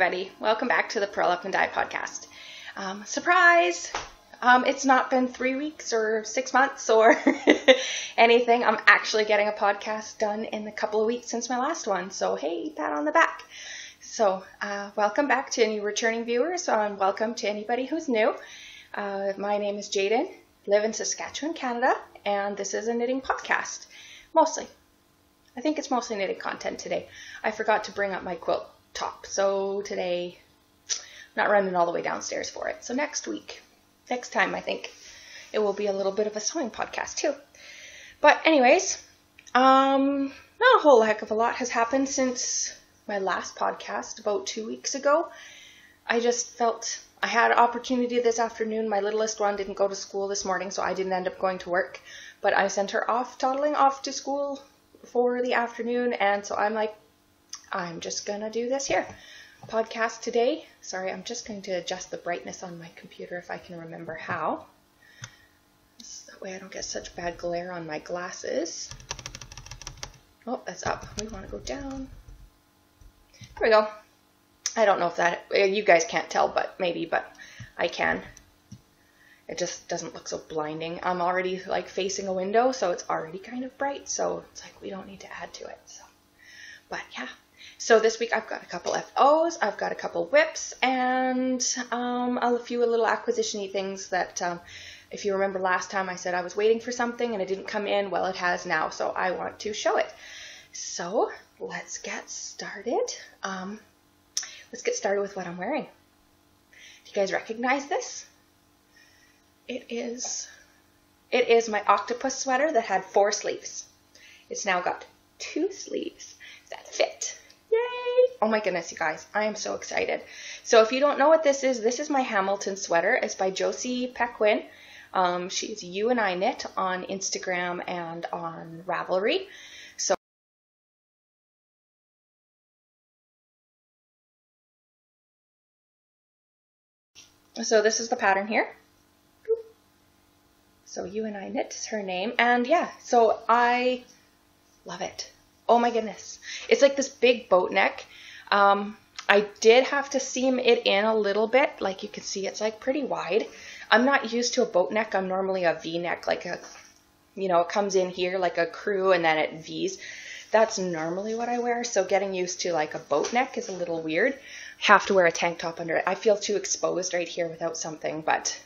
everybody. Welcome back to the Purl Up and Die podcast. Surprise! It's not been 3 weeks or 6 months or anything. I'm actually getting a podcast done in a couple of weeks since my last one. So, hey, pat on the back. So, welcome back to any returning viewers, and welcome to anybody who's new. My name is Jaden, live in Saskatchewan, Canada, and this is a knitting podcast. Mostly. I think it's mostly knitting content today. I forgot to bring up my quilt top, so today I'm not running all the way downstairs for it. So next time, I think it will be a little bit of a sewing podcast too. But anyways, not a whole heck of a lot has happened since my last podcast about 2 weeks ago. I just felt I had an opportunity this afternoon. My littlest one didn't go to school this morning, so I didn't end up going to work. But I sent her off, toddling off to school for the afternoon, and so I'm like, I'm just gonna do this here. Podcast today. Sorry, I'm just going to adjust the brightness on my computer if I can remember how. That way I don't get such bad glare on my glasses. Oh, that's up. We want to go down. There we go. I don't know if that, you guys can't tell, but I can. It just doesn't look so blinding. I'm already like facing a window, so it's already kind of bright, so it's like we don't need to add to it. So, but yeah. So this week I've got a couple FOs, I've got a couple whips, and a few little acquisition-y things that, if you remember last time I said I was waiting for something and it didn't come in, well, it has now, so I want to show it. So let's get started. Let's get started with what I'm wearing. Do you guys recognize this? It is my octopus sweater that had 4 sleeves. It's now got 2 sleeves that fit. Yay! Oh my goodness, you guys. I am so excited. So if you don't know what this is my Hamilton sweater. It's by Josee Paquin. She's UandIknit on Instagram and on Ravelry. So this is the pattern here. So UandIknit is her name. And yeah, so I love it. Oh my goodness. It's like this big boat neck. I did have to seam it in a little bit. Like you can see, it's like pretty wide. I'm not used to a boat neck. I'm normally a V-neck, like it comes in here like a crew and then it V's. That's normally what I wear. So getting used to like a boat neck is a little weird. Have to wear a tank top under it. I feel too exposed right here without something, but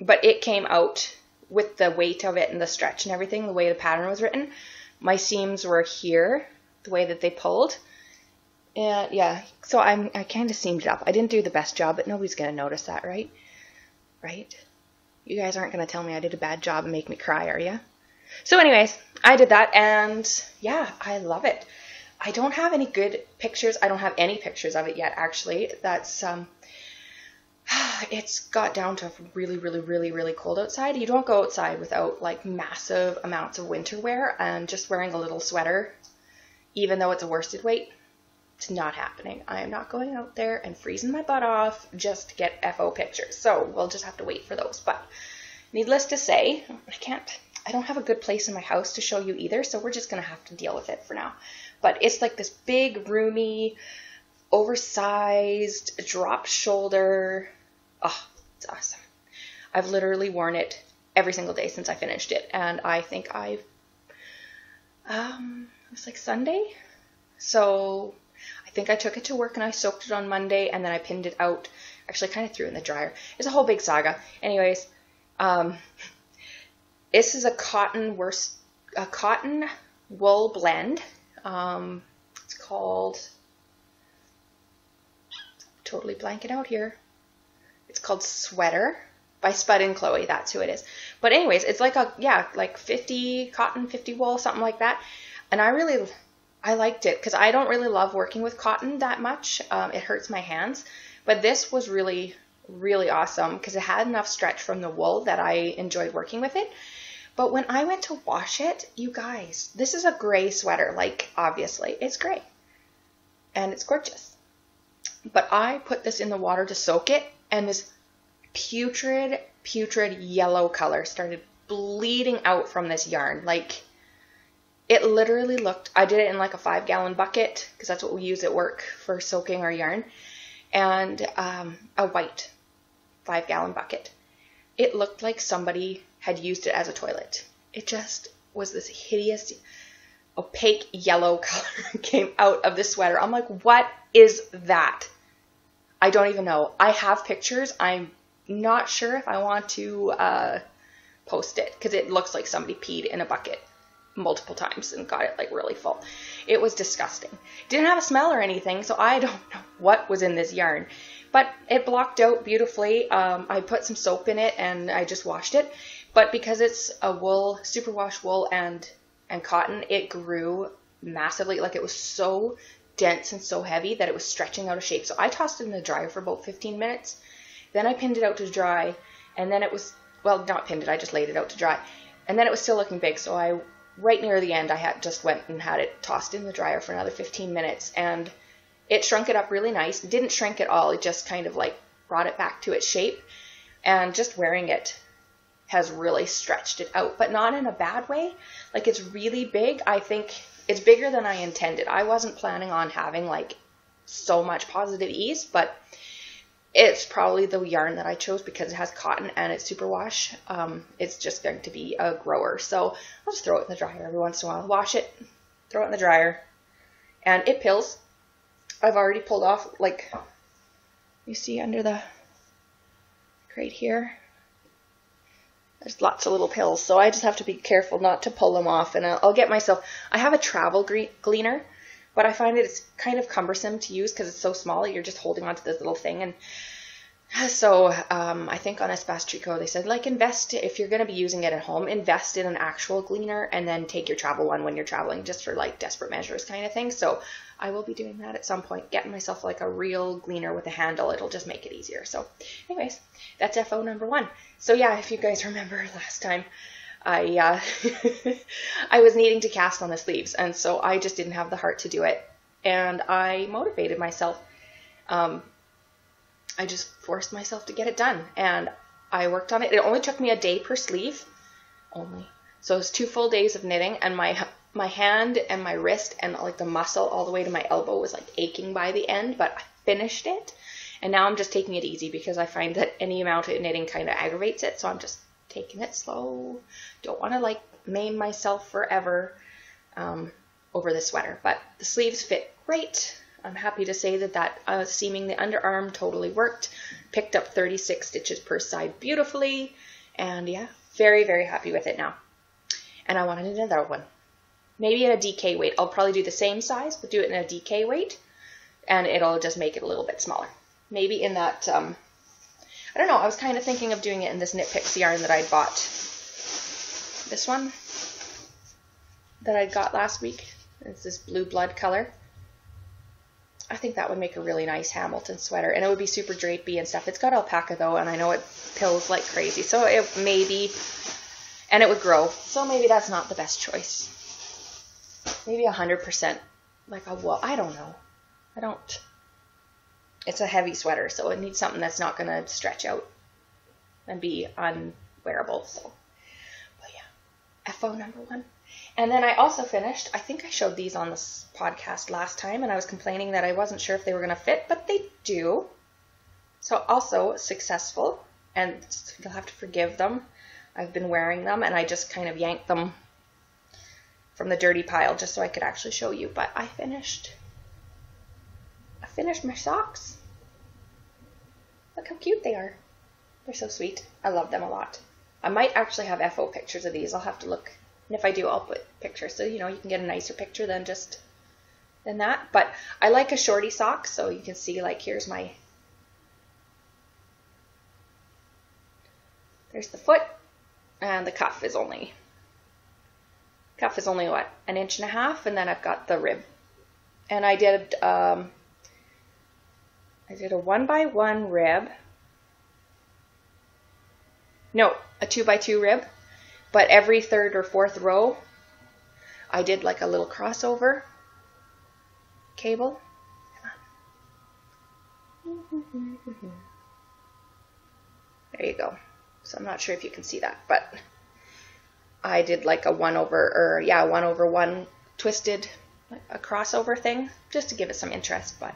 it came out with the weight of it and the stretch and everything, the way the pattern was written. My seams were here, the way that they pulled. And yeah, so I kind of seamed it up. I didn't do the best job, but nobody's going to notice that, right? Right? You guys aren't going to tell me I did a bad job and make me cry, are you? So anyways, I did that, and yeah, I love it. I don't have any good pictures. I don't have any pictures of it yet, actually. That's, it's got down to really, really, really, really cold outside. You don't go outside without like massive amounts of winter wear, and just wearing a little sweater, even though it's a worsted weight, it's not happening. I am not going out there and freezing my butt off just to get FO pictures. So we'll just have to wait for those. But needless to say, I don't have a good place in my house to show you either, so we're just going to have to deal with it for now. But it's like this big, roomy, oversized, drop shoulder. Oh, it's awesome. I've literally worn it every single day since I finished it. And I think it was like Sunday. So I think I took it to work and I soaked it on Monday, and then I pinned it out. Actually, I kind of threw it in the dryer. It's a whole big saga. Anyways, this is a cotton wool blend. It's called, totally blanking out here. It's called Sweater by Spud and Chloe. That's who it is. But anyways, it's like like 50 cotton, 50 wool, something like that. And I liked it because I don't really love working with cotton that much. It hurts my hands. But this was really, really awesome because it had enough stretch from the wool that I enjoyed working with it. But when I went to wash it, you guys, this is a gray sweater. Like, obviously, it's gray. And it's gorgeous. But I put this in the water to soak it, and this putrid yellow color started bleeding out from this yarn. Like, It literally looked, I did it in like a 5-gallon bucket because that's what we use at work for soaking our yarn, and a white 5-gallon bucket. It looked like somebody had used it as a toilet. It just was this hideous, opaque yellow color came out of the sweater. I'm like, what is that? I don't even know. I have pictures. I'm not sure if I want to post it because it looks like somebody peed in a bucket multiple times and got it like really full. It was disgusting. Didn't have a smell or anything, so I don't know what was in this yarn, but it blocked out beautifully. I put some soap in it and I just washed it, but because it's a wool, superwash wool and cotton, it grew massively. Like, it was so dense and so heavy that it was stretching out of shape. So I tossed it in the dryer for about 15 minutes. Then I pinned it out to dry, and then it was, well, not pinned it, I just laid it out to dry. And then it was still looking big, so right near the end, I just went and had it tossed in the dryer for another 15 minutes, and it shrunk it up really nice. It didn't shrink at all, it just kind of like brought it back to its shape, and just wearing it has really stretched it out, but not in a bad way. Like, it's really big. I think it's bigger than I intended. I wasn't planning on having like so much positive ease, but it's probably the yarn that I chose because it has cotton and it's superwash. It's just going to be a grower. So I'll just throw it in the dryer every once in a while. Wash it, throw it in the dryer, and it pills. I've already pulled off, like, you see under the crate here, there's lots of little pills. So I just have to be careful not to pull them off. And I'll get myself, I have a travel gleaner, but I find it's kind of cumbersome to use because it's so small. You're just holding onto this little thing. And so I think on Espatrico they said, like, invest, if you're going to be using it at home, invest in an actual gleaner and then take your travel one when you're traveling, just for like desperate measures kind of thing. So I will be doing that at some point, getting myself like a real gleaner with a handle. It'll just make it easier. So anyways, that's FO number 1. So yeah, if you guys remember last time, I I was needing to cast on the sleeves, and so I just didn't have the heart to do it, and I motivated myself. I just forced myself to get it done, and I worked on it. It only took me a day per sleeve, only. So it was 2 full days of knitting, and my hand and my wrist and like the muscle all the way to my elbow was like aching by the end, but I finished it, and now I'm just taking it easy because I find that any amount of knitting kind of aggravates it, so I'm just taking it slow. Don't want to like maim myself forever over the sweater, but the sleeves fit great. I'm happy to say that seaming the underarm totally worked. Picked up 36 stitches per side beautifully, and yeah, very, very happy with it now. And I wanted another one, maybe in a DK weight. I'll probably do the same size, but do it in a DK weight, and it'll just make it a little bit smaller. Maybe in that, I don't know, I was kind of thinking of doing it in this Knit Picks yarn that I'd bought. This one that I got last week. It's this blue blood color. I think that would make a really nice Hamilton sweater, and it would be super drapey and stuff. It's got alpaca though, and I know it pills like crazy, so it maybe, and it would grow, so maybe that's not the best choice. Maybe 100% like a wool. I don't know. It's a heavy sweater, so it needs something that's not going to stretch out and be unwearable. So, but yeah, FO number 1. And then I also finished, I think I showed these on this podcast last time, and I was complaining that I wasn't sure if they were going to fit, but they do. So also successful, and you'll have to forgive them. I've been wearing them, and I just kind of yanked them from the dirty pile just so I could actually show you. But I finished my socks. Look how cute they are. They're so sweet. I love them a lot. I might actually have FO pictures of these. I'll have to look. And if I do, I'll put pictures so you know you can get a nicer picture than that. But I like a shorty sock, so you can see, like, there's the foot, and the cuff is only what, 1.5 inches, and then I've got the rib. And I did a 1x1 rib. No, a 2x2 rib. But every 3rd or 4th row, I did like a little crossover cable. There you go. So I'm not sure if you can see that, but I did like a 1/1 twisted, a crossover thing, just to give it some interest. But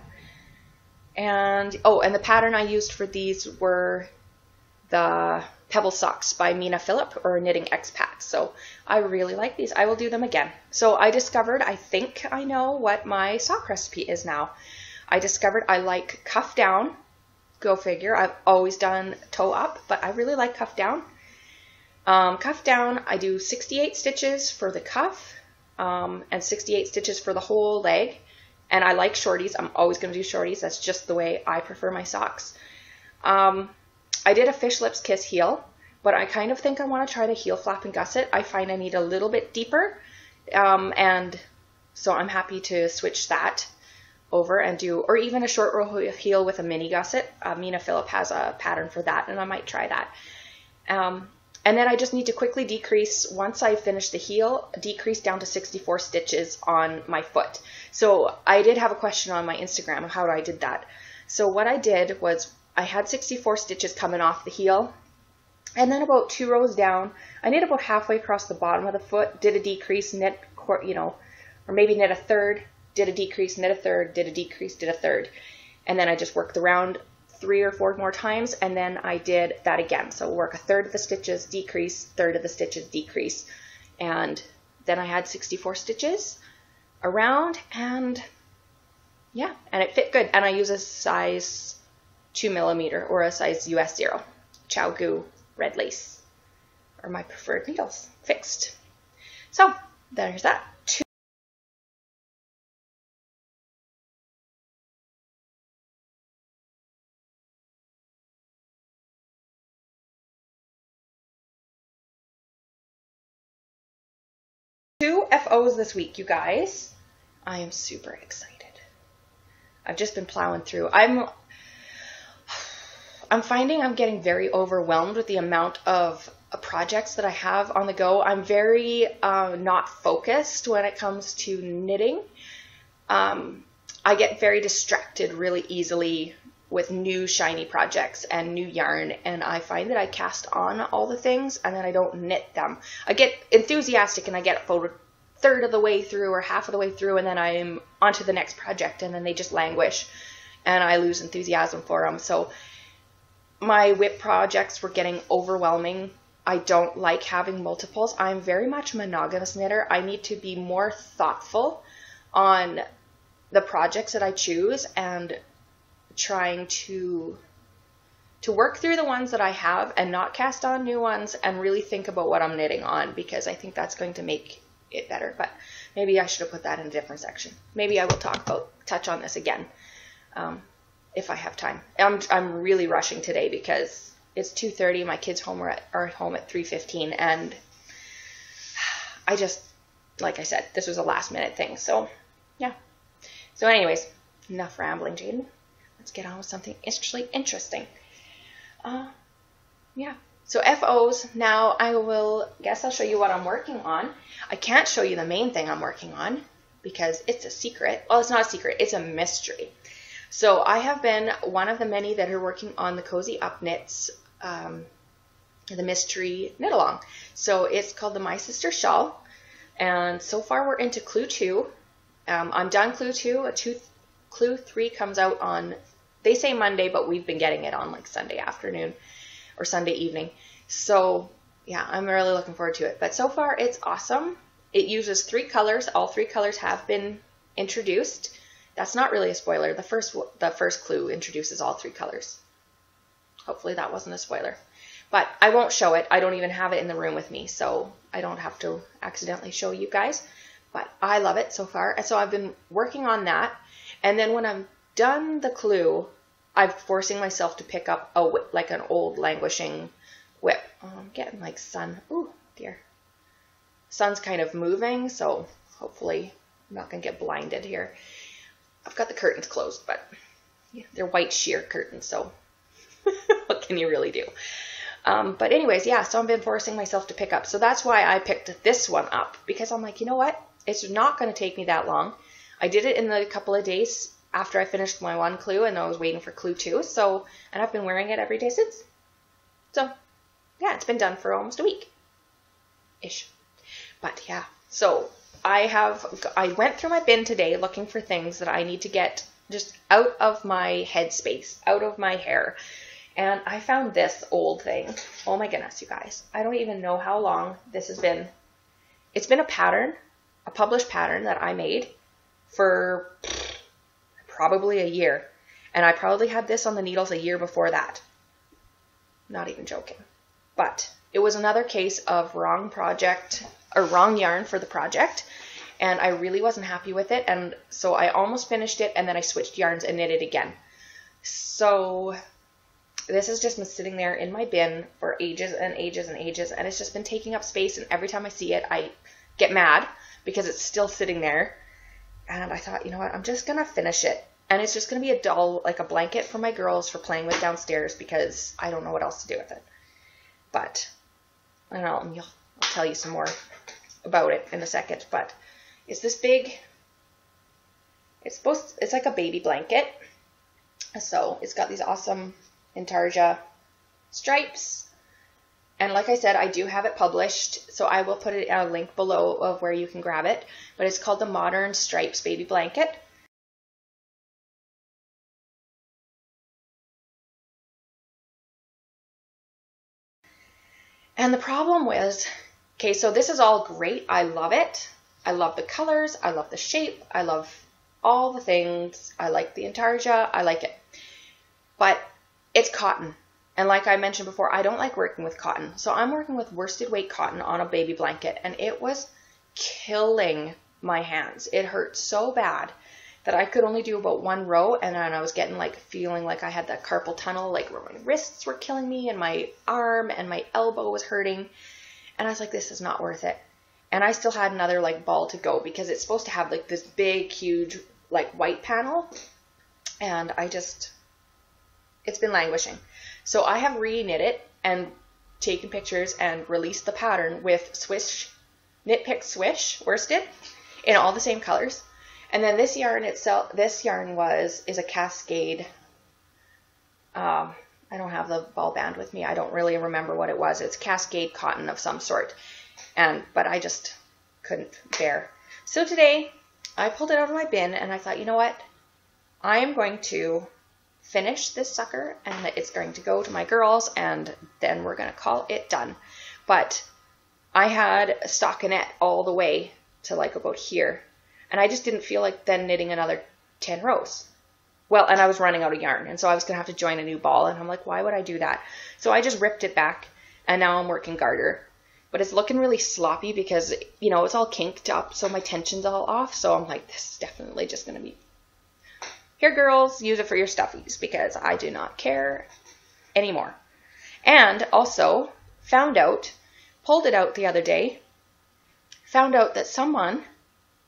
and the pattern I used for these were the Pebble Socks by Mina Philipp, or Knitting Expat. So I really like these. I will do them again. So I think I know what my sock recipe is now. I discovered I like cuff down. Go figure. I've always done toe up, but I really like cuff down. Cuff down, I do 68 stitches for the cuff, and 68 stitches for the whole leg. And I like shorties. I'm always going to do shorties. That's just the way I prefer my socks. I did a fish lips kiss heel, but I kind of think I want to try the heel flap and gusset. I find I need a little bit deeper, and so I'm happy to switch that over and do, or even a short row heel with a mini gusset. Mina Philipp has a pattern for that, and I might try that. And then I just need to quickly decrease, once I finish the heel, decrease down to 64 stitches on my foot. So I did have a question on my Instagram of how I did that. So what I did was I had 64 stitches coming off the heel, and then about 2 rows down, I knit about halfway across the bottom of the foot, did a decrease, knit, or maybe knit a third, did a decrease, knit a third, did a decrease, did a third. And then I just worked the round 3 or 4 more times, and then I did that again. So work a third of the stitches, decrease, third of the stitches, decrease. And then I had 64 stitches around, and yeah, and it fit good. And I use a size 2mm or a size US 0 Chow Goo red lace, or my preferred needles, fixed. So there's that. Two FOs this week, you guys. I am super excited. I've just been plowing through. I'm finding I'm getting very overwhelmed with the amount of projects that I have on the go. I'm very not focused when it comes to knitting. I get very distracted really easily with new shiny projects and new yarn, and I find that I cast on all the things and then I don't knit them. I get enthusiastic and I get a third of the way through or half of the way through, and then I'm onto the next project, and then they just languish and I lose enthusiasm for them. So my whip projects were getting overwhelming. I don't like having multiples. I'm very much a monogamous knitter. I need to be more thoughtful on the projects that I choose and trying to work through the ones that I have and not cast on new ones, and really think about what I'm knitting on, because I think that's going to make it better. But maybe I should have put that in a different section. Maybe I will touch on this again if I have time. I'm really rushing today because it's 2:30. My kids are at home at 3:15, and I just, like I said, this was a last minute thing. So yeah. So anyways, enough rambling, Jaden. Let's get on with something actually interesting. Yeah. So FOs, now I'll show you what I'm working on. I can't show you the main thing I'm working on because it's a secret. Well, it's not a secret, it's a mystery. So I have been one of the many that are working on the Cozy Up Knits, the mystery knit along. So it's called the My Sister Shawl, and so far we're into Clue 2. I'm done Clue 2. Clue 3 comes out on, they say Monday, but we've been getting it on like Sunday afternoon or Sunday evening. So yeah, I'm really looking forward to it. But so far it's awesome. It uses 3 colors. All 3 colors have been introduced. That's not really a spoiler. The first clue introduces all 3 colors. Hopefully that wasn't a spoiler. But I won't show it. I don't even have it in the room with me, so I don't have to accidentally show you guys. But I love it so far. And so I've been working on that. And then when I'm done the clue, I'm forcing myself to pick up a whip, like an old languishing whip. Oh, I'm getting like sun. Ooh, dear. Sun's kind of moving, so hopefully I'm not going to get blinded here. I've got the curtains closed, but yeah, they're white sheer curtains, so what can you really do? But anyways, yeah, so I've been forcing myself to pick up. So that's why I picked this one up, because I'm like, you know what? It's not going to take me that long. I did it in the couple of days after I finished my 1 clue, and I was waiting for Clue 2. So, and I've been wearing it every day since. So, yeah, it's been done for almost a week. ish. But yeah, so I went through my bin today looking for things that I need to get just out of my headspace, out of my hair. And I found this old thing. Oh my goodness, you guys. I don't even know how long this has been. It's been a pattern, a published pattern that I made for probably a year. And I probably had this on the needles a year before that. Not even joking. But it was another case of wrong project or wrong yarn for the project. And I really wasn't happy with it. And so I almost finished it and then I switched yarns and knit it again. So this has just been sitting there in my bin for ages and ages and ages. And it's just been taking up space. And every time I see it, I get mad because it's still sitting there. And I thought, you know what, I'm just going to finish it. And it's just going to be a doll, like a blanket for my girls for playing with downstairs because I don't know what else to do with it. But I don't know, I'll tell you some more about it in a second. But it's this big, it's like a baby blanket. So it's got these awesome intarsia stripes. And like I said, I do have it published, so I will put it a link below of where you can grab it. But it's called the Modern Stripes Baby Blanket. And the problem was, okay, so this is all great. I love it. I love the colors. I love the shape. I love all the things. I like the intarsia. I like it. But it's cotton. And like I mentioned before, I don't like working with cotton. So I'm working with worsted weight cotton on a baby blanket. And it was killing my hands. It hurt so bad that I could only do about one row. And then I was getting like feeling like I had that carpal tunnel, like where my wrists were killing me and my arm and my elbow was hurting. And I was like, this is not worth it. And I still had another like ball to go because it's supposed to have like this big, huge, like white panel. And it's been languishing. So I have re-knit it and taken pictures and released the pattern with Swish, Knit Pick Swish worsted in all the same colors. And then this yarn itself, is a Cascade. I don't have the ball band with me. I don't really remember what it was. It's Cascade cotton of some sort. But I just couldn't bear. So today I pulled it out of my bin and I thought, you know what? I am going to finish this sucker and it's going to go to my girls and then we're going to call it done. But I had a stockinette all the way to like about here. And I just didn't feel like then knitting another 10 rows. Well, and I was running out of yarn. And so I was going to have to join a new ball. And I'm like, why would I do that? So I just ripped it back. And now I'm working garter. But it's looking really sloppy because, you know, it's all kinked up. So my tension's all off. So I'm like, this is definitely just going to be... Here, girls, use it for your stuffies. Because I do not care anymore. And also pulled it out the other day. Found out that someone...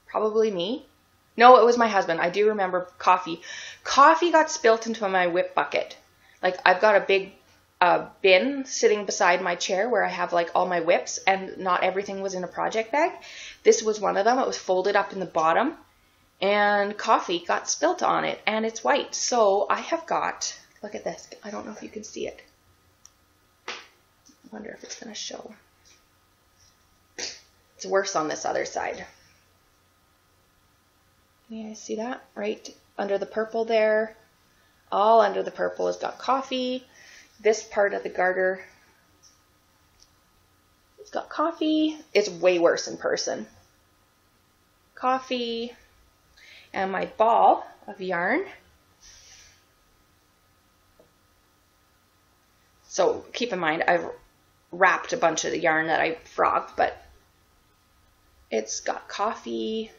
Probably me. No, it was my husband. I do remember coffee. Coffee got spilt into my whip bucket. Like I've got a big bin sitting beside my chair where I have like all my whips and not everything was in a project bag. This was one of them. It was folded up in the bottom and coffee got spilt on it and it's white. So I have got, look at this. I don't know if you can see it. I wonder if it's going to show. It's worse on this other side. Yeah, you see that? Right under the purple there. All under the purple has got coffee. This part of the garter, it's got coffee. It's way worse in person. Coffee. And my ball of yarn. So keep in mind, I've wrapped a bunch of the yarn that I frogged, but it's got coffee.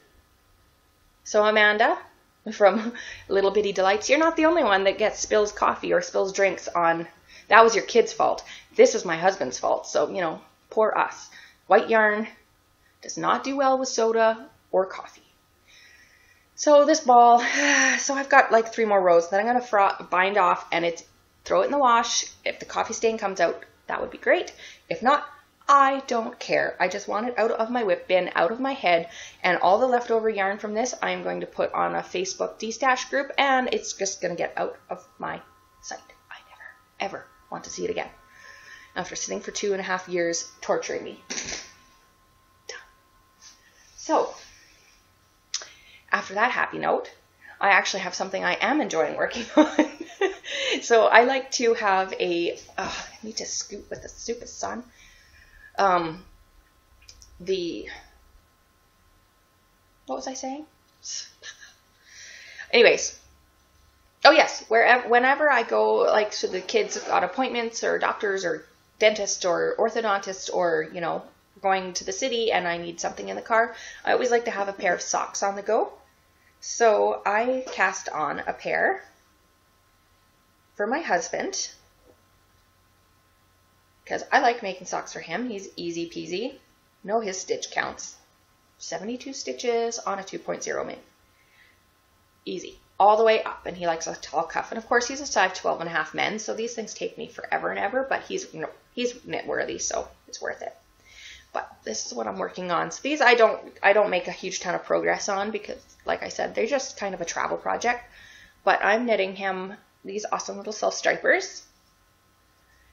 So Amanda, from Little Bitty Delights, you're not the only one that spills coffee or spills drinks on, that was your kid's fault. This is my husband's fault. So, you know, poor us. White yarn does not do well with soda or coffee. So this ball, so I've got like 3 more rows that I'm going to bind off and throw it in the wash. If the coffee stain comes out, that would be great. If not, I don't care. I just want it out of my whip bin, out of my head, and all the leftover yarn from this I'm going to put on a Facebook destash group, and it's just going to get out of my sight. I never, ever want to see it again. After sitting for 2.5 years torturing me. after that happy note, I actually have something I am enjoying working on. So I like to have I need to scoot with the stupid sun. What was I saying? Anyways. Oh yes, whenever I go, like, so the kids have got appointments or doctors or dentist or orthodontist, or, you know, going to the city and I need something in the car, I always like to have a pair of socks on the go. So I cast on a pair for my husband because I like making socks for him. He's easy peasy. Know his stitch counts. 72 stitches on a 2.0 min. Easy. All the way up, and he likes a tall cuff. And of course he's a size 12.5 men, so these things take me forever and ever, but he's knit worthy, so it's worth it. But this is what I'm working on. So these I don't make a huge ton of progress on because, like I said, they're just kind of a travel project. But I'm knitting him these awesome little self-stripers.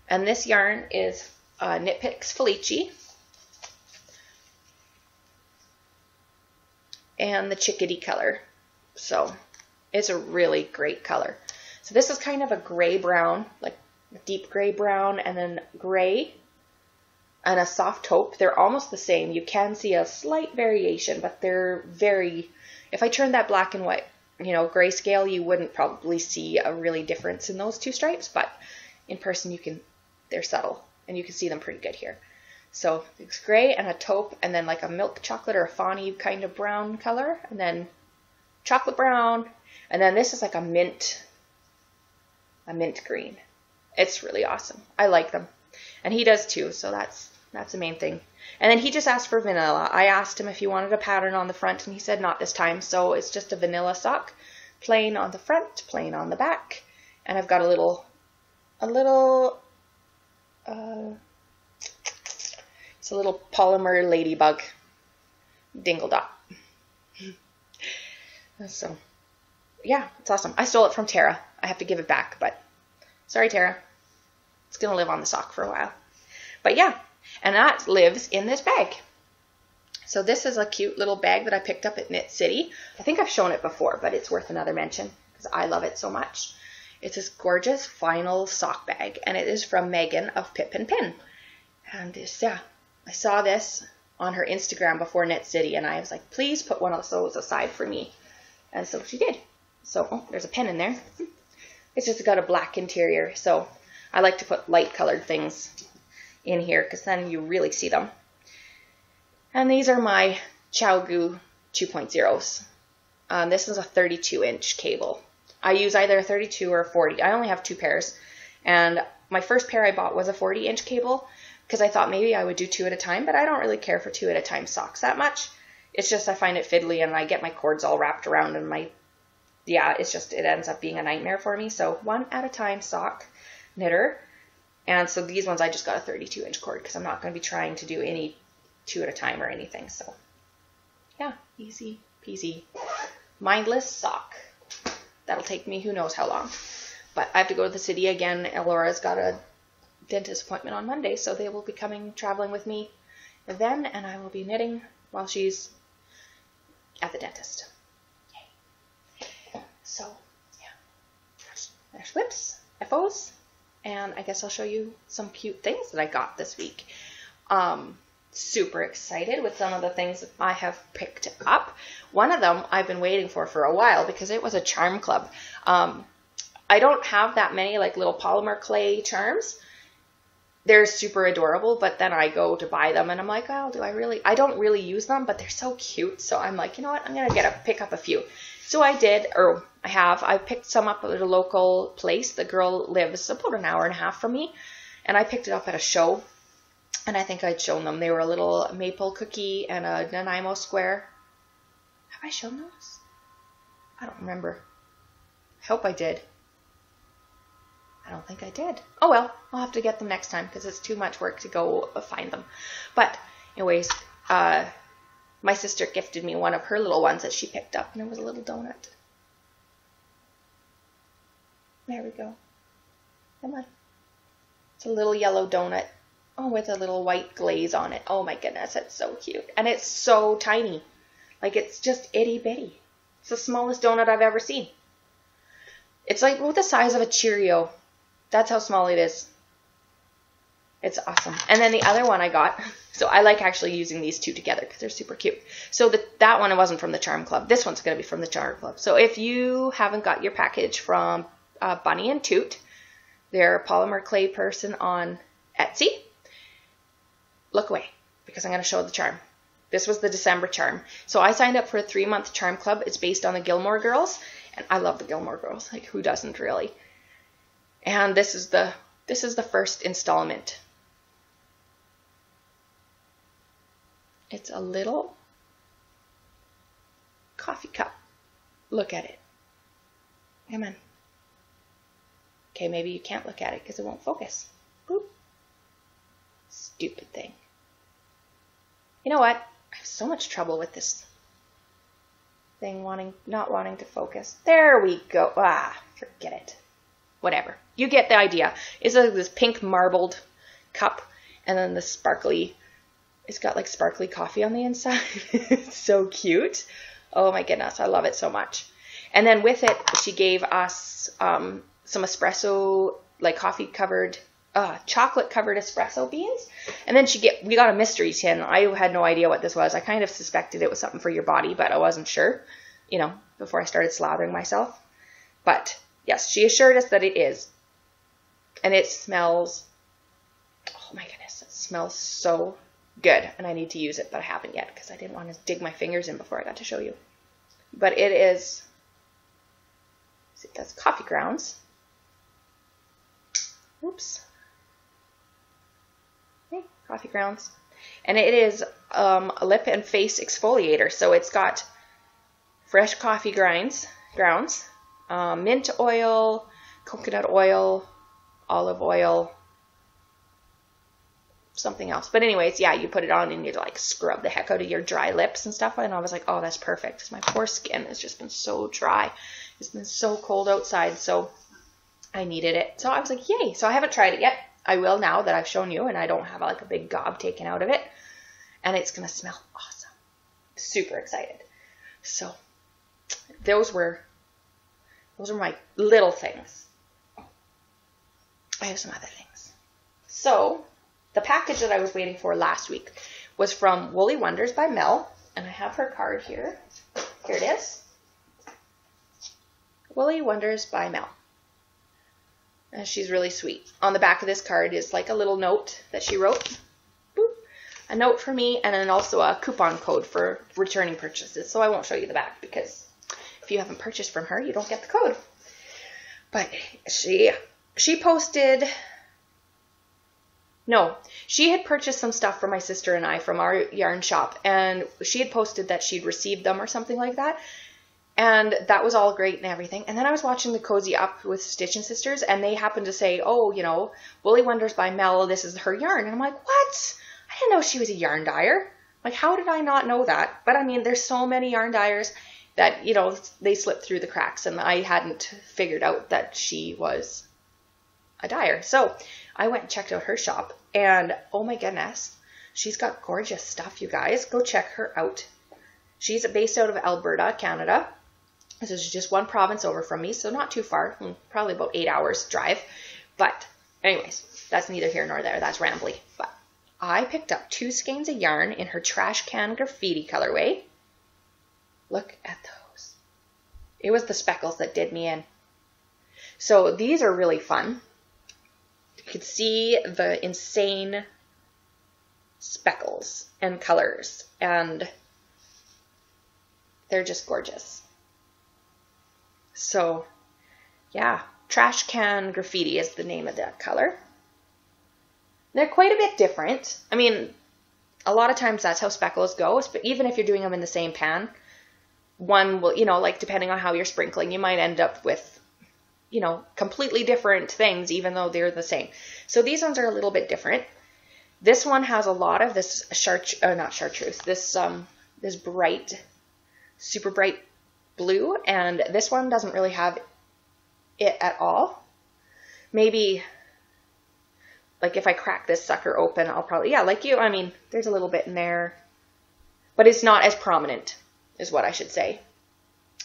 And this yarn is Knit Picks Felici. And the chickadee color. So it's a really great color. So this is kind of a gray-brown, like a deep gray-brown, and then gray and a soft taupe. They're almost the same. You can see a slight variation, but they're very, if I turned that black and white, you know, grayscale, you wouldn't probably see a really difference in those two stripes, but in person they're subtle, and you can see them pretty good here. So it's gray and a taupe, and then like a milk chocolate or a fawny kind of brown color, and then chocolate brown, and then this is like a mint green. It's really awesome. I like them. And he does too, so that's the main thing. And then he just asked for vanilla. I asked him if he wanted a pattern on the front, and he said not this time, so it's just a vanilla sock. Plain on the front, plain on the back. And I've got a little it's a little polymer ladybug dingle dot. So, yeah, it's awesome. I stole it from Tara. I have to give it back, but sorry, Tara. It's going to live on the sock for a while. But yeah, and that lives in this bag. So this is a cute little bag that I picked up at Knit City. I think I've shown it before, but it's worth another mention because I love it so much. It's this gorgeous vinyl sock bag, and it is from Megan of Pip and Pin. And yeah, I saw this on her Instagram before Knit City, and I was like, please put one of those aside for me. And so she did. So, oh, there's a pen in there. It's just got a black interior, so I like to put light colored things in here because then you really see them. And these are my ChowGoo 2.0s. This is a 32-inch cable. I use either a 32 or a 40. I only have two pairs. And my first pair I bought was a 40-inch cable because I thought maybe I would do two at a time, but I don't really care for two at a time socks that much. It's just I find it fiddly and I get my cords all wrapped around and it ends up being a nightmare for me. So one at a time sock knitter. And so these ones I just got a 32-inch cord because I'm not going to be trying to do any two at a time or anything. So yeah, easy peasy, mindless sock. That'll take me who knows how long. But I have to go to the city again. Elora's got a dentist appointment on Monday, so they will be traveling with me then, and I will be knitting while she's at the dentist. Yay. So, yeah. There's whips, FOs, and I guess I'll show you some cute things that I got this week. Super excited with some of the things that I have picked up. One of them I've been waiting for a while because it was a charm club. I don't have that many like little polymer clay charms. They're super adorable, but then I go to buy them and I'm like, oh, I don't really use them, but they're so cute. So I'm like, you know what? I'm going to pick up a few. So I did, or I picked some up at a local place. The girl lives about an hour and a half from me, and I picked it up at a show. And I think I'd shown them. They were a little maple cookie and a Nanaimo square. Have I shown those? I don't remember. I hope I did. I don't think I did. Oh well, I'll have to get them next time because it's too much work to go find them. But anyways, my sister gifted me one of her little ones that she picked up, and it was a little donut. There we go. Come on. It's a little yellow donut. Oh, with a little white glaze on it. Oh my goodness, it's so cute. And it's so tiny. Like, it's just itty bitty. It's the smallest donut I've ever seen. It's like the size of a Cheerio. That's how small it is. It's awesome. And then the other one I got, so I like actually using these two together because they're super cute. So that one, it wasn't from the Charm Club. This one's going to be from the Charm Club. So if you haven't got your package from Bunny and Toot, their polymer clay person on Etsy, look away because I'm going to show the charm. This was the December charm. So I signed up for a 3-month Charm Club. It's based on the Gilmore Girls, and I love the Gilmore Girls. Like, who doesn't really? And this is the first installment. It's a little coffee cup. Look at it. Come on. Okay, maybe you can't look at it because it won't focus. Boop. Stupid thing. You know what? I have so much trouble with this thing not wanting to focus. There we go. Ah, forget it. Whatever. You get the idea. It's like this pink marbled cup, and then the sparkly. It's got like sparkly coffee on the inside. It's so cute. Oh my goodness, I love it so much. And then with it, she gave us some espresso, like coffee covered, chocolate covered espresso beans. And then we got a mystery tin. I had no idea what this was. I kind of suspected it was something for your body, but I wasn't sure, before I started slathering myself. But yes, she assured us that it is. And it smells, oh my goodness, it smells so good. And I need to use it, but I haven't yet because I didn't want to dig my fingers in before I got to show you. But it is, see, that's coffee grounds. Oops. Okay, coffee grounds. And it is a lip and face exfoliator. So it's got fresh coffee grounds, mint oil, coconut oil, olive oil, something else. But anyways, yeah, you put it on and you like scrub the heck out of your dry lips and stuff. And I was like, oh, that's perfect. My poor skin has just been so dry. It's been so cold outside. So I needed it. So I was like, yay. So I haven't tried it yet. I will now that I've shown you and I don't have like a big gob taken out of it. And it's going to smell awesome. Super excited. So those were my little things. I have some other things. So the package that I was waiting for last week was from Woolly Wonders by Mel. And I have her card here. Here it is. Woolly Wonders by Mel. And she's really sweet. On the back of this card is like a little note that she wrote. Boop. A note for me and then also a coupon code for returning purchases. So I won't show you the back because if you haven't purchased from her, you don't get the code. But she posted... No, she had purchased some stuff for my sister and I from our yarn shop. And she had posted that she'd received them or something like that. And that was all great and everything. And then I was watching the Cozy Up with Stitch and Sisters, and they happened to say, oh, Woolly Wonders by Mel, this is her yarn. And I'm like, what? I didn't know she was a yarn dyer. Like, how did I not know that? But I mean, there's so many yarn dyers that, they slip through the cracks, and I hadn't figured out that she was a dyer. So I went and checked out her shop, and oh my goodness, she's got gorgeous stuff, you guys. Go check her out. She's based out of Alberta, Canada. This is just one province over from me, so not too far, probably about 8 hours drive. But anyways, that's neither here nor there. That's rambly. But I picked up 2 skeins of yarn in her trash can graffiti colorway. Look at those. It was the speckles that did me in. So these are really fun. You can see the insane speckles and colors, and they're just gorgeous. So, yeah, trash can graffiti is the name of that color. They're quite a bit different. I mean, a lot of times that's how speckles go, but even if you're doing them in the same pan, one will, like depending on how you're sprinkling, you might end up with, completely different things, even though they're the same. So these ones are a little bit different. This one has a lot of this this bright, super bright blue, and this one doesn't really have it at all. Maybe like if I crack this sucker open, I'll probably, there's a little bit in there, but it's not as prominent is what I should say.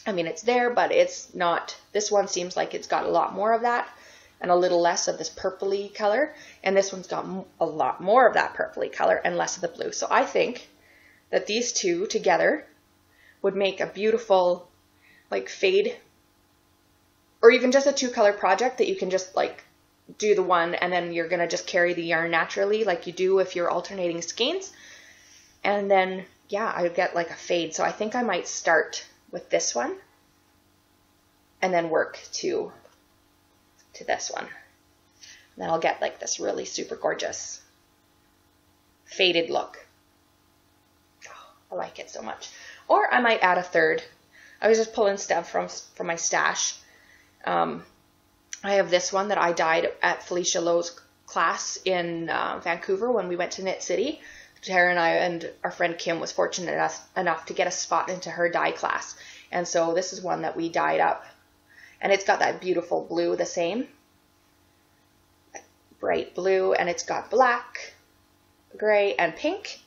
I mean, it's there, but it's not, this one seems like it's got a lot more of that and a little less of this purpley color. And this one's got a lot more of that purpley color and less of the blue. So I think that these two together would make a beautiful like fade, or even just a 2-color project that you can just like do the one and then you're going to just carry the yarn naturally like you do if you're alternating skeins. And then, yeah, I would get like a fade. So I think I might start with this one and then work to this one. And then I'll get like this really super gorgeous faded look. Oh, I like it so much. Or I might add a third. I was just pulling stuff from my stash. I have this one that I dyed at Felicia Lowe's class in Vancouver when we went to Knit City. Tara and I and our friend Kim was fortunate enough to get a spot into her dye class. And so this is one that we dyed up. And it's got that beautiful blue, the same. Bright blue, and it's got black, gray, and pink.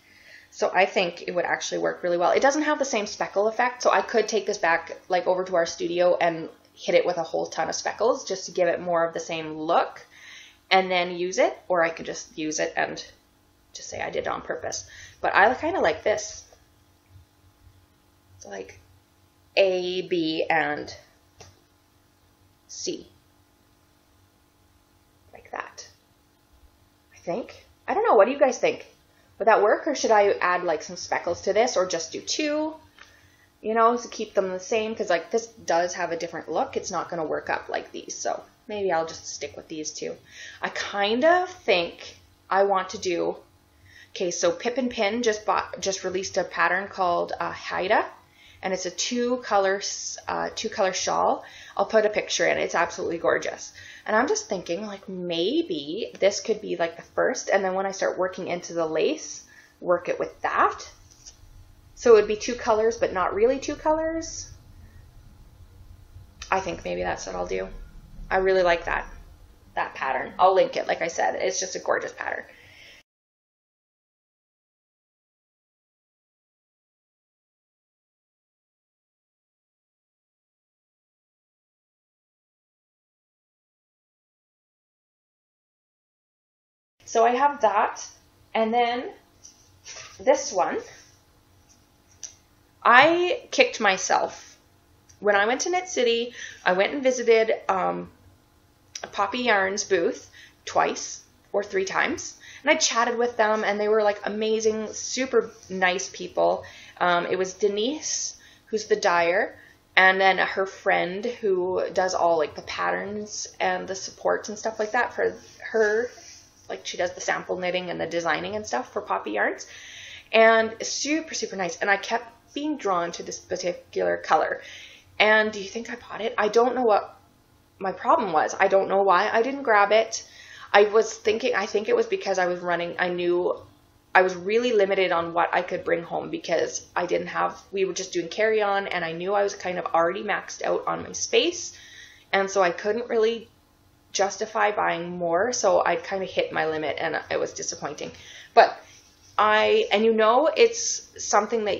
So I think it would actually work really well. It doesn't have the same speckle effect, so I could take this back like over to our studio and hit it with a whole ton of speckles just to give it more of the same look and then use it. Or I could just use it and just say I did it on purpose. But I kind of like this. So like A, B, and C. Like that. I think. I don't know. What do you guys think? Would that work? Or should I add like some speckles to this or just do 2? You know, to keep them the same. Because like this does have a different look. It's not going to work up like these. So maybe I'll just stick with these 2. I kind of think I want to do... Okay, so Pip and Pin just released a pattern called Haida, and it's a 2-color shawl. I'll put a picture in. It's absolutely gorgeous. And I'm just thinking, like, maybe this could be like the first, and then when I start working into the lace, work it with that. So it would be 2 colors, but not really 2 colors. I think maybe that's what I'll do. I really like that pattern. I'll link it, like I said. It's just a gorgeous pattern. So I have that, and then this one, I kicked myself. When I went to Knit City, I went and visited Poppy Yarn's booth twice or 3 times, and I chatted with them, and they were like amazing, super nice people. It was Denise, who's the dyer, and then her friend who does all like the patterns and the supports and stuff like that for her. Like she does the sample knitting and the designing and stuff for Poppy Yarns. And super, super nice. And I kept being drawn to this particular color. And do you think I bought it? I don't know what my problem was. I don't know why I didn't grab it. I think it was because I was running, I knew I was really limited on what I could bring home because we were just doing carry-on, and I knew I was kind of already maxed out on my space. And so I couldn't really justify buying more, so I kind of hit my limit, and it was disappointing. But it's something that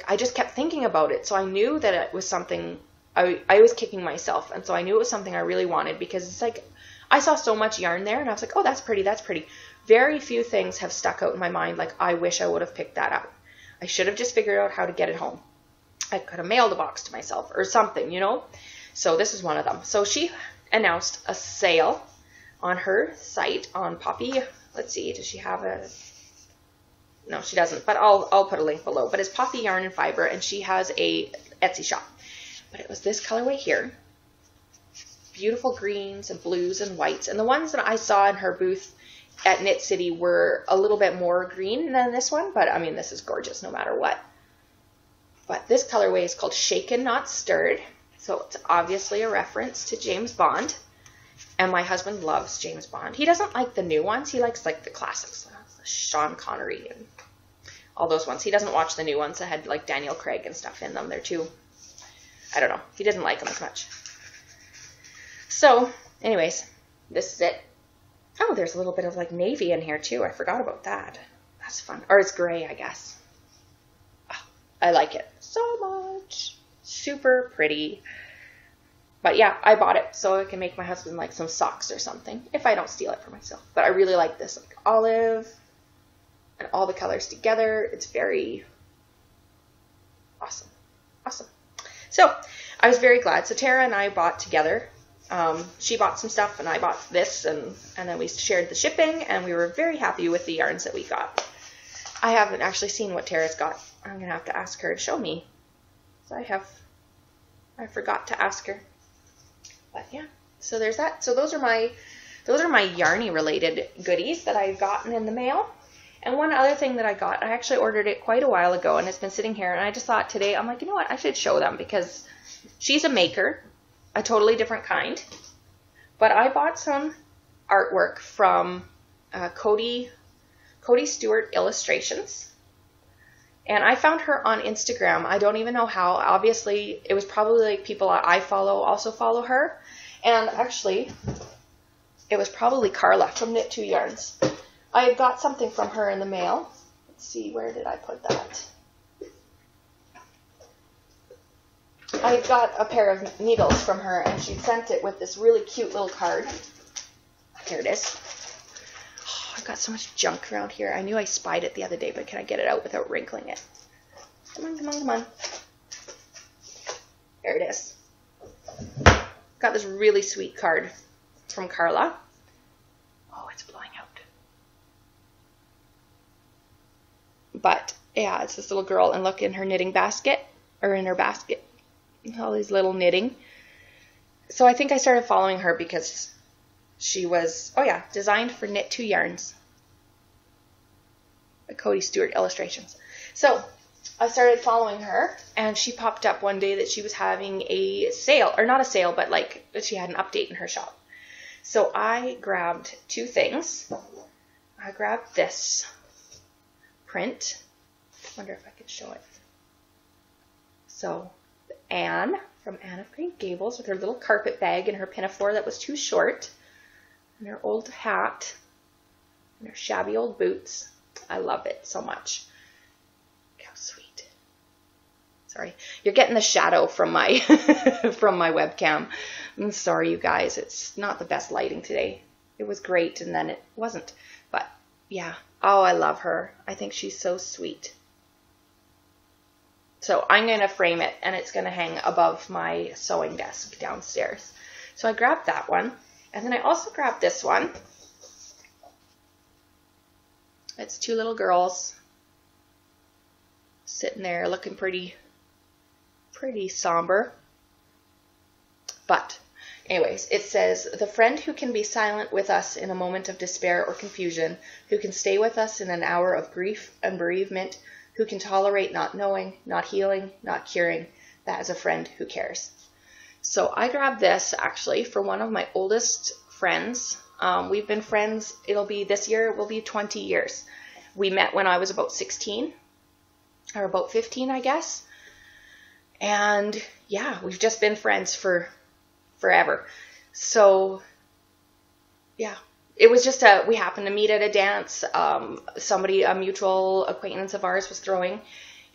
I just kept thinking about it, so I knew that it was something I was kicking myself, and so I knew it was something I really wanted, because it's like I saw so much yarn there, and I was like, oh, that's pretty, that's pretty. Very few things have stuck out in my mind like I wish I would have picked that up. I should have just figured out how to get it home. I could have mailed a box to myself or something, you know. So this is one of them. So she announced a sale on her site on Poppy. Let's see, does she have a... No, she doesn't, but I'll put a link below. But it's Poppy Yarn and Fibre, and she has a Etsy shop. But it was this colorway here. Beautiful greens and blues and whites. And the ones that I saw in her booth at Knit City were a little bit more green than this one. But, I mean, this is gorgeous no matter what. But this colorway is called Shaken Not Stirred. So it's obviously a reference to James Bond. And my husband loves James Bond. He doesn't like the new ones. He likes like the classics. Sean Connery and all those ones. He doesn't watch the new ones that had like Daniel Craig and stuff in them. They're too, I don't know. He doesn't like them as much. So anyways, this is it. Oh, there's a little bit of like navy in here too. I forgot about that. That's fun. Or it's gray, I guess. Oh, I like it so much. Super pretty. But yeah, I bought it so I can make my husband like some socks or something if I don't steal it for myself. But I really like this, like olive and all the colors together. It's very awesome. Awesome. So I was very glad. So Tara and I bought together. She bought some stuff and I bought this, and then we shared the shipping, and we were very happy with the yarns that we got. I haven't actually seen what Tara's got. I'm going to have to ask her to show me. So I forgot to ask her. But yeah, so there's that. So those are my yarny related goodies that I've gotten in the mail. And one other thing that I got, I actually ordered it quite a while ago, and it's been sitting here, and I just thought today, I'm like, you know what, I should show them, because she's a maker, a totally different kind. But I bought some artwork from Cody Stewart Illustrations. And I found her on Instagram. I don't even know how. Obviously, it was probably like people I follow also follow her. And actually, it was probably Carla from Knit 2 Yarns. I got something from her in the mail. Let's see, where did I put that? I got a pair of needles from her, and she sent it with this really cute little card. Here it is. Oh, I've got so much junk around here. I knew I spied it the other day, but can I get it out without wrinkling it? Come on, come on, come on. There it is. Got this really sweet card from Carla. Oh, it's blowing out. But yeah, it's this little girl, and look in her knitting basket, or in her basket, all these little knitting. So I think I started following her because she was, oh yeah, designed for Knit 2 Yarns by Cody Stewart Illustrations. So I started following her, and she popped up one day that she was having a sale, or not a sale, but like she had an update in her shop. So I grabbed 2 things. I grabbed this print. I wonder if I can show it. So Anne from Anne of Green Gables with her little carpet bag and her pinafore that was too short, and her old hat and her shabby old boots. I love it so much. Look how sweet. Sorry, you're getting the shadow from my from my webcam. I'm sorry, you guys. It's not the best lighting today. It was great, and then it wasn't. But yeah. Oh, I love her. I think she's so sweet. So I'm going to frame it, and it's going to hang above my sewing desk downstairs. So I grabbed that one, and then I also grabbed this one. It's 2 little girls sitting there looking pretty somber. But anyways, it says, the friend who can be silent with us in a moment of despair or confusion, who can stay with us in an hour of grief and bereavement, who can tolerate not knowing, not healing, not curing, that is a friend who cares. So I grabbed this actually for one of my oldest friends. We've been friends, this year will be 20 years. We met when I was about 16, or about 15, I guess. And yeah, we've just been friends for forever. So yeah, it was just we happened to meet at a dance. A mutual acquaintance of ours was throwing,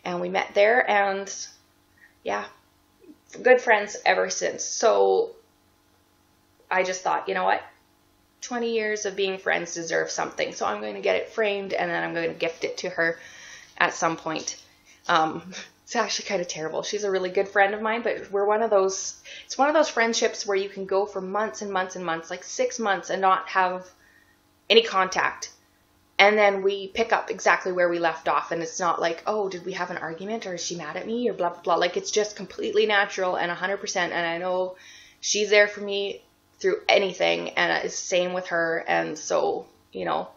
and we met there, and yeah, good friends ever since. So I just thought, you know what, 20 years of being friends deserve something. So I'm going to get it framed, and then I'm going to gift it to her at some point. It's actually kind of terrible. She's a really good friend of mine, but it's one of those friendships where you can go for months and months and months, like 6 months, and not have any contact. And then we pick up exactly where we left off, and it's not like, oh, did we have an argument, or is she mad at me, or blah, blah, blah. Like, it's just completely natural and 100%, and I know she's there for me through anything, and it's the same with her. And so, you know,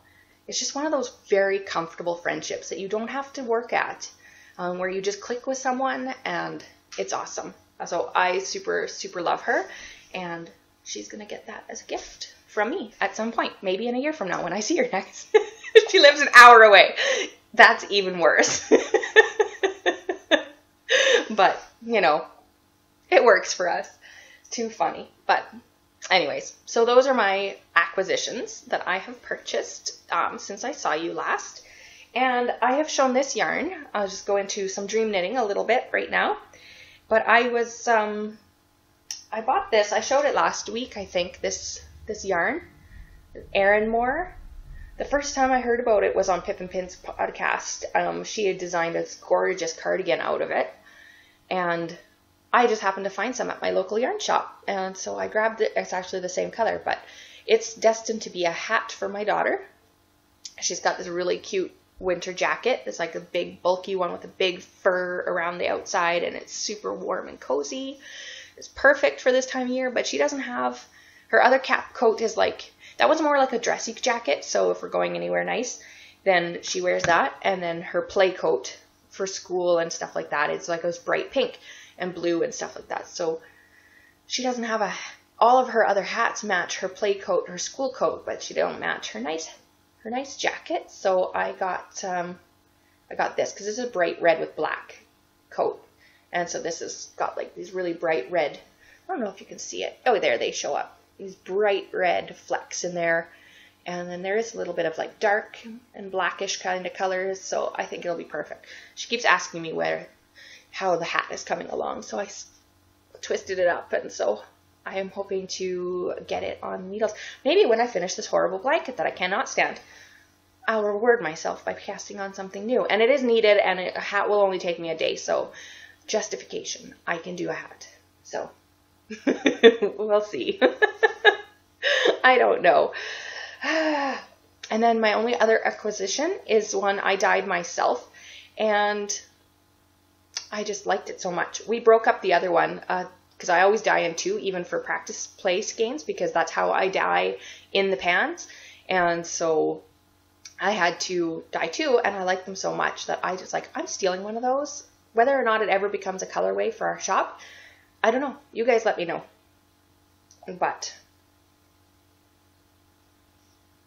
it's just one of those very comfortable friendships that you don't have to work at. Where you just click with someone, and it's awesome. So I super, super love her, and she's going to get that as a gift from me at some point, maybe in a year from now when I see her next. She lives an hour away. That's even worse. But, you know, it works for us. Too funny. But anyways, so those are my acquisitions that I have purchased since I saw you last. And I have shown this yarn. I'll just go into some dream knitting a little bit right now. But I bought this. I showed it last week, I think, this yarn, Arranmore. The first time I heard about it was on Pip and Pin's podcast. She had designed a gorgeous cardigan out of it. And I just happened to find some at my local yarn shop. And so I grabbed it. It's actually the same color, but it's destined to be a hat for my daughter. She's got this really cute winter jacket. It's like a big bulky one with a big fur around the outside, and it's super warm and cozy. It's perfect for this time of year, but she doesn't have, her other cap coat is like, that was more like a dressy jacket, so if we're going anywhere nice, then she wears that, and then her play coat for school and stuff like that, it's like this bright pink and blue and stuff like that, so she doesn't have all of her other hats match her play coat, her school coat, but she don't match her nice jacket, so I got this, because this is a bright red with black coat, and so this has got like these really bright red, I don't know if you can see it, oh there they show up, these bright red flecks in there, and then there is a little bit of like dark and blackish kind of colors, so I think it'll be perfect. She keeps asking me how the hat is coming along, so I twisted it up, and so I am hoping to get it on needles. Maybe when I finish this horrible blanket that I cannot stand, I'll reward myself by casting on something new. And it is needed, and a hat will only take me a day, so justification. I can do a hat. So, we'll see. I don't know. And then my only other acquisition is one I dyed myself, and I just liked it so much. We broke up the other one, because I always dye in two, even for practice play skeins, because that's how I dye in the pans. And so I had to dye two, and I like them so much that I just like, I'm stealing one of those. Whether or not it ever becomes a colorway for our shop, I don't know. You guys let me know. But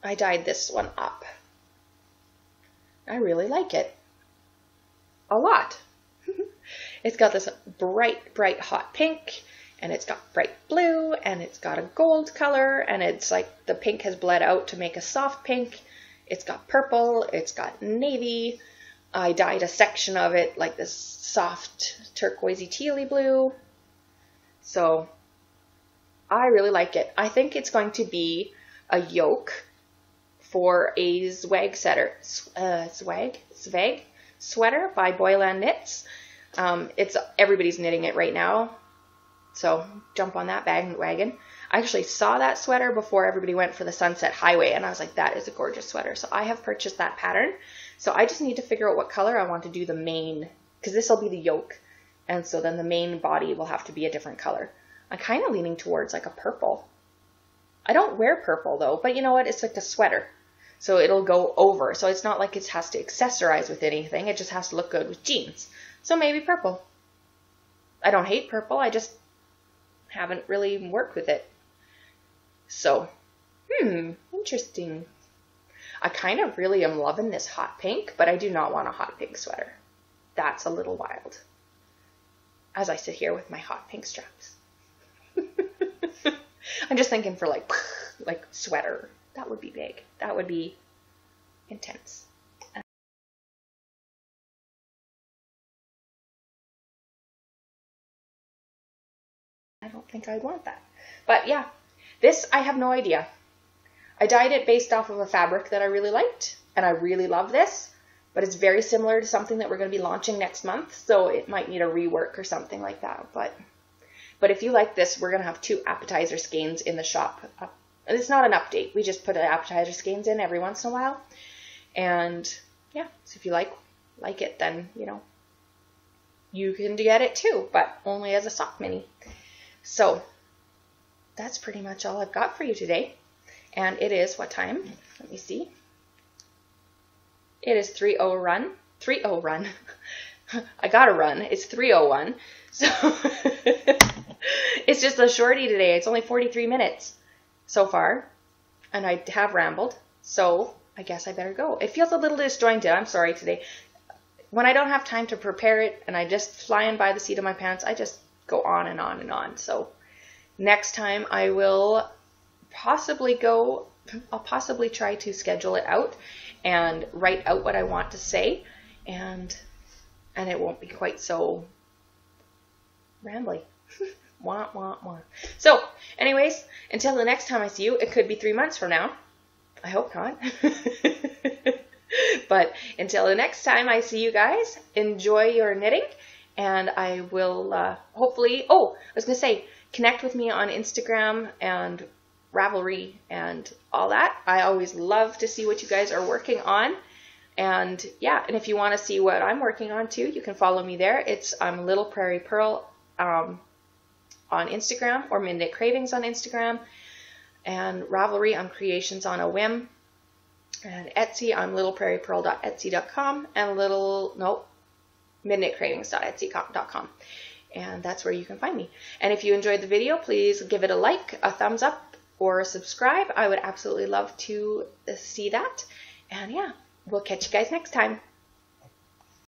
I dyed this one up. I really like it. A lot. It's got this bright, bright hot pink, and it's got bright blue, and it's got a gold color, and it's like the pink has bled out to make a soft pink. It's got purple, it's got navy. I dyed a section of it like this soft turquoisey tealy blue. So I really like it. I think it's going to be a yoke for a swag sweater by Boyland Knits. It's everybody's knitting it right now, so jump on that bandwagon. I actually saw that sweater before everybody went for the Sunset Highway, and I was like, that is a gorgeous sweater. So I have purchased that pattern. So I just need to figure out what color I want to do the main, because this will be the yoke, and so then the main body will have to be a different color. I'm kind of leaning towards like a purple. I don't wear purple though, but you know what? It's like a sweater, so it'll go over. So it's not like it has to accessorize with anything. It just has to look good with jeans. So maybe purple. I don't hate purple. I just haven't really worked with it. So, interesting. I kind of really am loving this hot pink, but I do not want a hot pink sweater. That's a little wild. As I sit here with my hot pink straps. I'm just thinking for like sweater. That would be big. That would be intense. I don't think I'd want that. But yeah, this I have no idea. I dyed it based off of a fabric that I really liked, and I really love this, but it's very similar to something that we're going to be launching next month, so it might need a rework or something like that. But if you like this, we're going to have 2 appetizer skeins in the shop. And it's not an update. We just put an appetizer skeins in every once in a while. And yeah, so if you like it, then, you know, you can get it too, but only as a sock mini. So that's pretty much all I've got for you today. And it is what time? Let me see. It is 3:00 run. 3:00 run. I gotta run. It's 3:01. So it's just a shorty today. It's only 43 minutes so far. And I have rambled. So I guess I better go. It feels a little disjointed. I'm sorry today. When I don't have time to prepare it and I just flying by the seat of my pants, I just go on and on and on. So next time I will I'll possibly try to schedule it out and write out what I want to say, and it won't be quite so rambly. Wah, wah, wah. So, anyways, until the next time I see you, it could be 3 months from now. I hope not. But until the next time I see you guys, enjoy your knitting, and I will hopefully, I was going to say, connect with me on Instagram and Ravelry and all that. I always love to see what you guys are working on. And yeah, and if you want to see what I'm working on too, you can follow me there. It's LittlePrairiePurl on Instagram, or Midnight Cravings on Instagram. And Ravelry, I'm Creations on a Whim. And Etsy, I'm littleprairiePurl.etsy.com, and midnightcravings.etsy.com. And that's where you can find me. And if you enjoyed the video, please give it a like, a thumbs up, or subscribe. I would absolutely love to see that. And yeah, we'll catch you guys next time.